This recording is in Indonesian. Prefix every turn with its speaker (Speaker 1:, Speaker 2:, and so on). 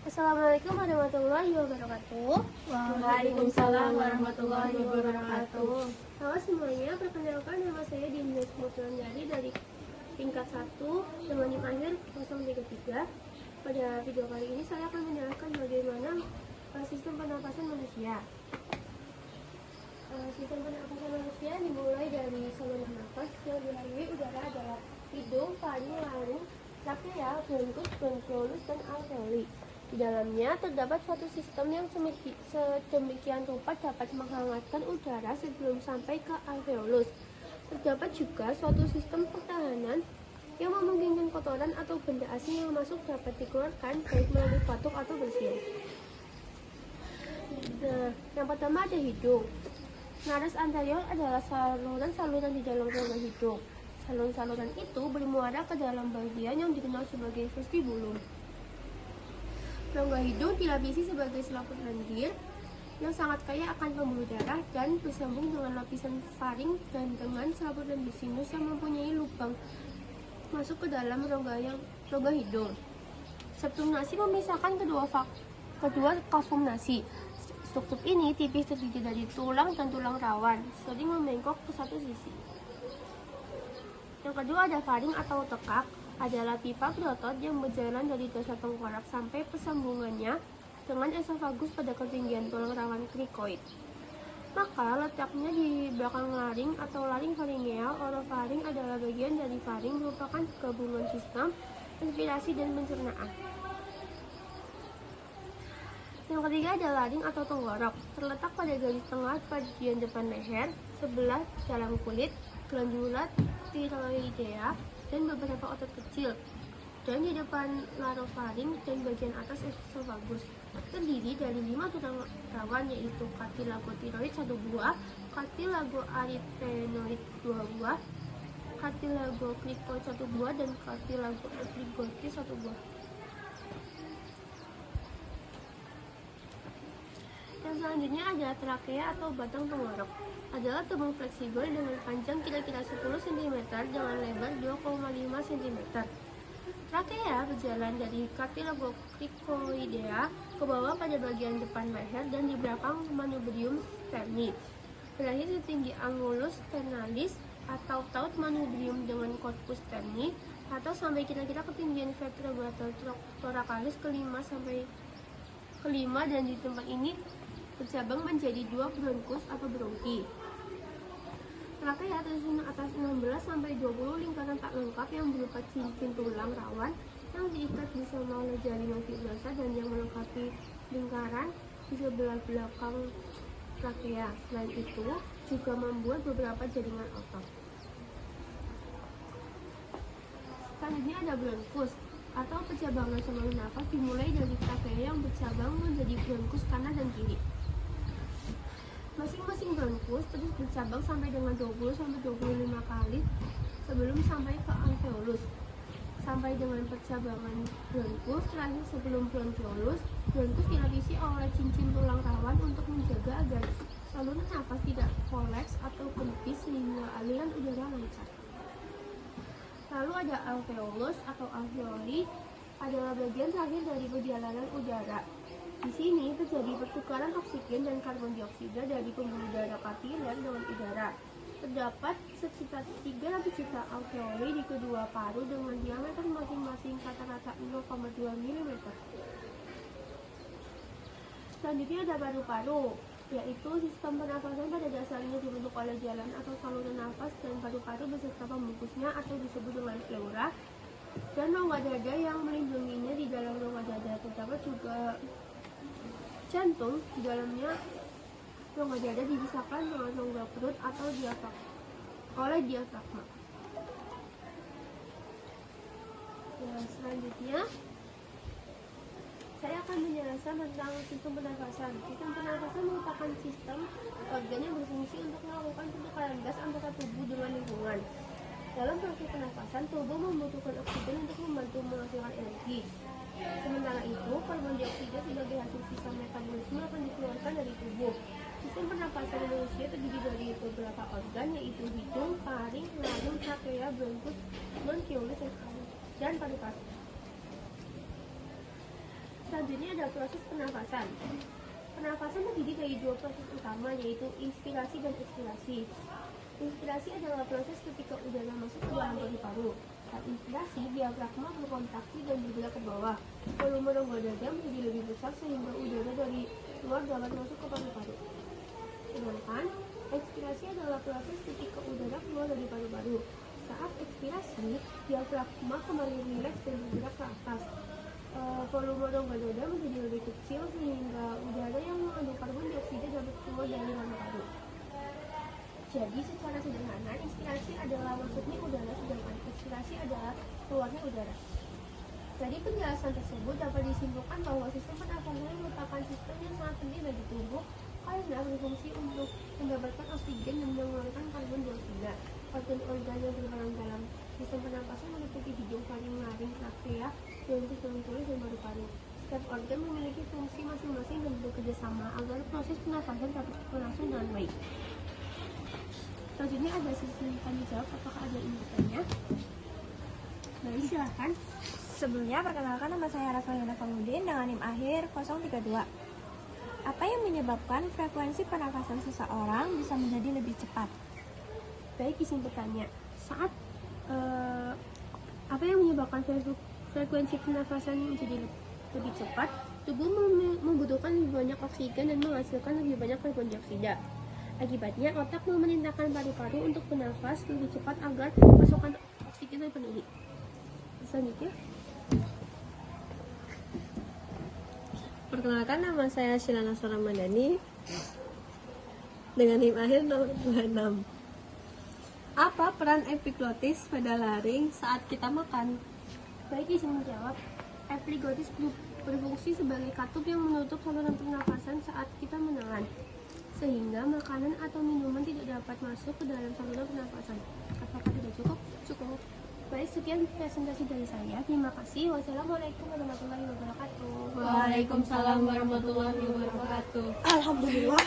Speaker 1: Assalamualaikum warahmatullahi wabarakatuh.
Speaker 2: Waalaikumsalam warahmatullahi wabarakatuh.
Speaker 1: Halo semuanya, perkenalkan nama saya Dinda Smutrandari dari tingkat 1 dengan NIM akhir 033. Pada video kali ini saya akan menjelaskan bagaimana sistem pernapasan manusia. Sistem pernapasan manusia dimulai dari saluran nafas yang dilalui udara adalah hidung, paru, larynx, trakea, bronkus, bronkiolus, dan alveoli. Di dalamnya terdapat suatu sistem yang sedemikian rupa dapat menghangatkan udara sebelum sampai ke alveolus. Terdapat juga suatu sistem pertahanan yang memungkinkan kotoran atau benda asing yang masuk dapat dikeluarkan baik melalui batuk atau bersin. Nah, yang pertama ada hidung. Nares anterior adalah saluran-saluran di dalam rongga hidung. Saluran-saluran itu bermuara ke dalam bagian yang dikenal sebagai vestibulum. Rongga hidung dilapisi sebagai selaput lendir yang sangat kaya akan pembuluh darah dan bersambung dengan lapisan faring dan dengan selaput lendir sinus yang mempunyai lubang masuk ke dalam rongga hidung. Septum nasi memisahkan kedua kafum nasi. Struktur ini tipis terdiri dari tulang dan tulang rawan, sering membengkok ke satu sisi. Yang kedua ada faring atau tekak, adalah pipa berotot yang berjalan dari dasar tengkorak sampai persambungannya dengan esofagus pada ketinggian tulang rawan krikoid. Maka letaknya di belakang laring atau laring faringeal. Orofaring adalah bagian dari faring, merupakan gabungan sistem respirasi dan pencernaan. Yang ketiga ada laring atau tenggorok, terletak pada garis tengah bagian depan leher, sebelah dalam kulit, glandula tiroidea, dan beberapa otot kecil, dan di depan larofaring dan bagian atas esofagus. Terdiri dari 5 tulang rawan, yaitu kartilago tiroid 1 buah, kartilago arytenoid 2 buah, kartilago krikoid 1 buah, dan kartilago epiglottis 1 buah. Yang selanjutnya ada trakea atau batang tenggorok. Adalah tubuh fleksibel dengan panjang kira-kira 10 cm dengan lebar 2,5 cm. Trakea berjalan dari kartilago krikoidea ke bawah pada bagian depan leher dan di belakang manubrium sterni. Berakhir di tinggi angulus sternalis atau taut manubrium dengan corpus sterni, atau sampai kira-kira ketinggian vertebratal thoracalis kelima, dan di tempat ini bercabang menjadi 2 bronkus atau bronki. Trakea tersusun atas 16-20 lingkaran tak lengkap yang berupa cincin tulang rawan yang diikat bersama oleh jaringan fibrosa dan yang melengkapi lingkaran di sebelah belakang trakea. Selain itu, juga membuat beberapa jaringan otot. Selanjutnya ada bronkus atau percabangan saluran nafas, dimulai dari trakea yang bercabang menjadi bronkus kanan dan kiri. Masing-masing bronkus terus bercabang sampai dengan 20-25 kali sebelum sampai ke alveolus. Sampai dengan percabangan bronkus terakhir sebelum bronkiolus, bronkus dilapisi oleh cincin tulang rawan untuk menjaga agar saluran nafas tidak kolaps atau kempis sehingga aliran udara lancar. Lalu ada alveolus atau alveoli, adalah bagian terakhir dari perjalanan udara. Di sini terjadi pertukaran oksigen dan karbon dioksida dari pembuluh darah kapiler dengan udara. Terdapat sekitar 300 juta alveoli di kedua paru dengan diameter masing-masing rata-rata 0,2 mm. Selanjutnya ada paru-paru, yaitu sistem pernafasan pada dasarnya dibentuk oleh jalan atau saluran nafas dan paru-paru beserta pembungkusnya atau disebut dengan pleura, dan rongga dada yang melindunginya. Di dalam rongga dada terdapat juga jantung. Di dalamnya rongga dada dipisahkan dengan rongga perut atau oleh diafragma. Selanjutnya saya akan menjelaskan tentang sistem pernafasan. Sistem pernafasan merupakan sistem organ yang berfungsi untuk melakukan pertukaran gas antara tubuh dengan lingkungan. Dalam proses pernafasan, tubuh membutuhkan oksigen untuk membantu menghasilkan energi. Sementara itu, karbon dioksida sebagai hasil sisa metabolisme akan dikeluarkan dari tubuh. Sistem pernapasan manusia terdiri dari beberapa organ, yaitu hidung, faring, laring, trakea, bronkus, bronkiolus, dan paru-paru. Selanjutnya ada proses pernafasan. Pernafasan terdiri dari dua proses utama, yaitu inspirasi dan ekspirasi. Inspirasi adalah proses ketika udara masuk ke dalam paru-paru. Saat inspirasi, diafragma berkontraksi dan bergerak ke bawah. Volume rongga dada menjadi lebih besar sehingga udara dari luar dapat masuk ke paru-paru. Sedangkan ekspirasi adalah proses ketika udara keluar dari paru-paru. Saat ekspirasi, diafragma kembali rileks dan bergerak ke atas. Volume rongga dada menjadi lebih kecil sehingga udara yang mengandung karbon dioksida dapat keluar dari paru-paru. Jadi secara sederhana, inspirasi adalah masuknya udara, sedangkan ekspirasi adalah keluarnya udara. Dari penjelasan tersebut dapat disimpulkan bahwa sistem pernafasan merupakan sistem yang sangat penting bagi tubuh karena berfungsi untuk mendapatkan oksigen dan mengeluarkan karbon dioksida. Organ-organ yang berperan dalam sistem pernafasan meliputi hidung, faring, trakea, jantung, tulang dan paru-paru. Setiap organ memiliki fungsi masing-masing dan bekerja sama agar proses pernafasan dapat berlangsung dengan baik. Selanjutnya ada sesi tanya jawab. Apakah ada yang bertanya? Baik, silahkan.
Speaker 2: Sebelumnya, perkenalkan nama saya Rafael Famudin dengan NIM akhir 032. Apa yang menyebabkan frekuensi pernafasan seseorang bisa menjadi lebih cepat?
Speaker 1: Baik, izin bertanya. Saat apa yang menyebabkan frekuensi pernafasan menjadi lebih cepat? Tubuh membutuhkan lebih banyak oksigen dan menghasilkan lebih banyak karbon dioksida. Akibatnya, otak memerintahkan paru-paru untuk bernafas lebih cepat agar pasokan oksigen terpenuhi. Selanjutnya,
Speaker 3: perkenalkan nama saya Silana Ramadhani dengan NIM akhir 026. Apa peran epiglotis pada laring saat kita makan?
Speaker 1: baik, izin menjawab. Epiglottis berfungsi sebagai katup yang menutup saluran pernafasan saat kita menelan, sehingga makanan atau minuman tidak dapat masuk ke dalam saluran pernafasan. Apakah tidak cukup?
Speaker 3: Cukup.
Speaker 1: Baik, sekian presentasi dari saya. Terima kasih. Wassalamualaikum warahmatullahi wabarakatuh.
Speaker 3: Waalaikumsalam warahmatullahi wabarakatuh.
Speaker 2: Alhamdulillah.